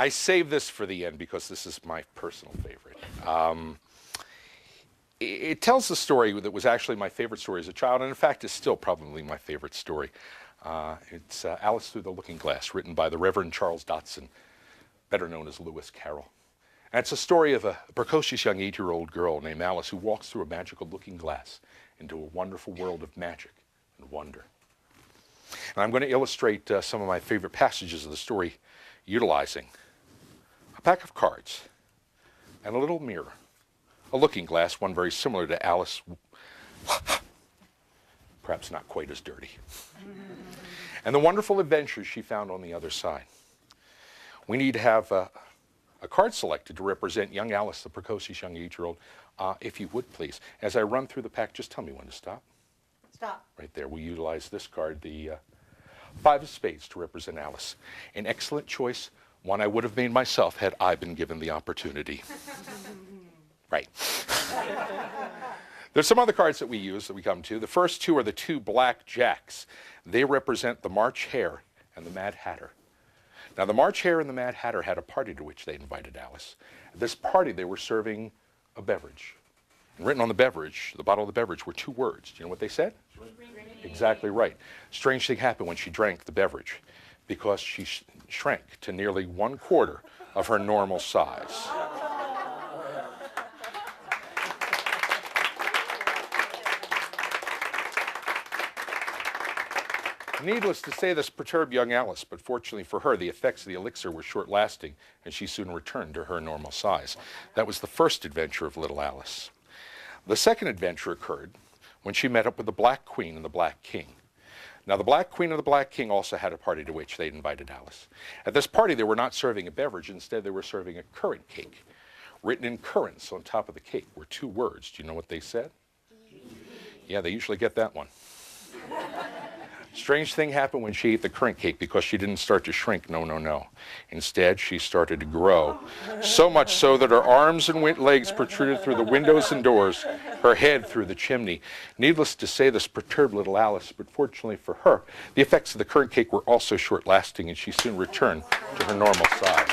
I saved this for the end because this is my personal favorite. It tells the story that was actually my favorite story as a child, and in fact is still probably my favorite story. It's Alice Through the Looking Glass, written by the Reverend Charles Dodson, better known as Lewis Carroll. And it's a story of a precocious young 8-year-old girl named Alice who walks through a magical looking glass into a wonderful world of magic and wonder. And I'm going to illustrate some of my favorite passages of the story utilizing a pack of cards and a little mirror, a looking glass, one very similar to Alice, perhaps not quite as dirty, and the wonderful adventures she found on the other side. We need to have a card selected to represent young Alice, the precocious young 8-year-old. If you would, please. As I run through the pack, just tell me when to stop. Stop. Right there. We utilize this card, the 5 of spades, to represent Alice. An excellent choice, one I would have made myself had I been given the opportunity. Right. There's some other cards that we use that we come to. The first 2 are the 2 black jacks. They represent the March Hare and the Mad Hatter. Now, the March Hare and the Mad Hatter had a party to which they invited Alice. At this party, they were serving a beverage. And written on the beverage, the bottle of the beverage, were 2 words. Do you know what they said? Exactly right. Strange thing happened when she drank the beverage, because she shrank to nearly 1/4 of her normal size. Needless to say, this perturbed young Alice, but fortunately for her, the effects of the elixir were short-lasting, and she soon returned to her normal size. That was the first adventure of little Alice. The second adventure occurred when she met up with the Black Queen and the Black King. Now, the Black Queen and the Black King also had a party to which they invited Alice. At this party, they were not serving a beverage. Instead, they were serving a currant cake. Written in currants on top of the cake were 2 words. Do you know what they said? Yeah, they usually get that one. Strange thing happened when she ate the currant cake, because she didn't start to shrink. No, no, no. Instead, she started to grow. So much so that her arms and legs protruded through the windows and doors, her head through the chimney. Needless to say, this perturbed little Alice, but fortunately for her, the effects of the currant cake were also short-lasting, and she soon returned to her normal size.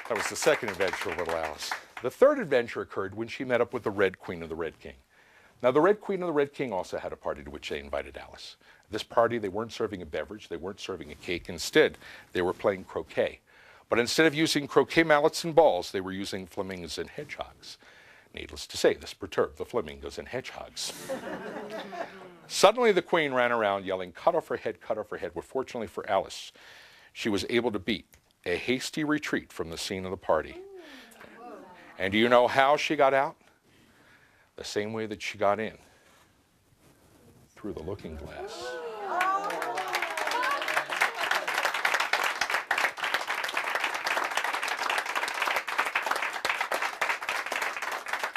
That was the second adventure of little Alice. The third adventure occurred when she met up with the Red Queen and the Red King. Now, the Red Queen and the Red King also had a party to which they invited Alice. At this party, they weren't serving a beverage, they weren't serving a cake. Instead, they were playing croquet. But instead of using croquet mallets and balls, they were using flamingos and hedgehogs. Needless to say, this perturbed the flamingos and hedgehogs. Suddenly, the Queen ran around yelling, "Cut off her head, cut off her head." Well, fortunately for Alice, she was able to beat a hasty retreat from the scene of the party. And do you know how she got out? The same way that she got in, through the looking glass.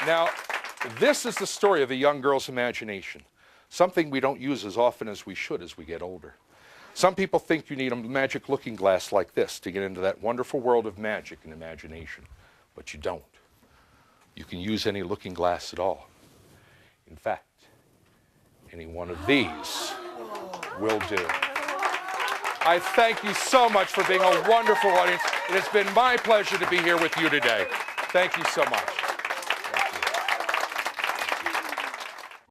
Now, this is the story of a young girl's imagination, something we don't use as often as we should as we get older. Some people think you need a magic looking glass like this to get into that wonderful world of magic and imagination, but you don't. You can use any looking glass at all. In fact, any one of these will do. I thank you so much for being a wonderful audience. It has been my pleasure to be here with you today. Thank you so much.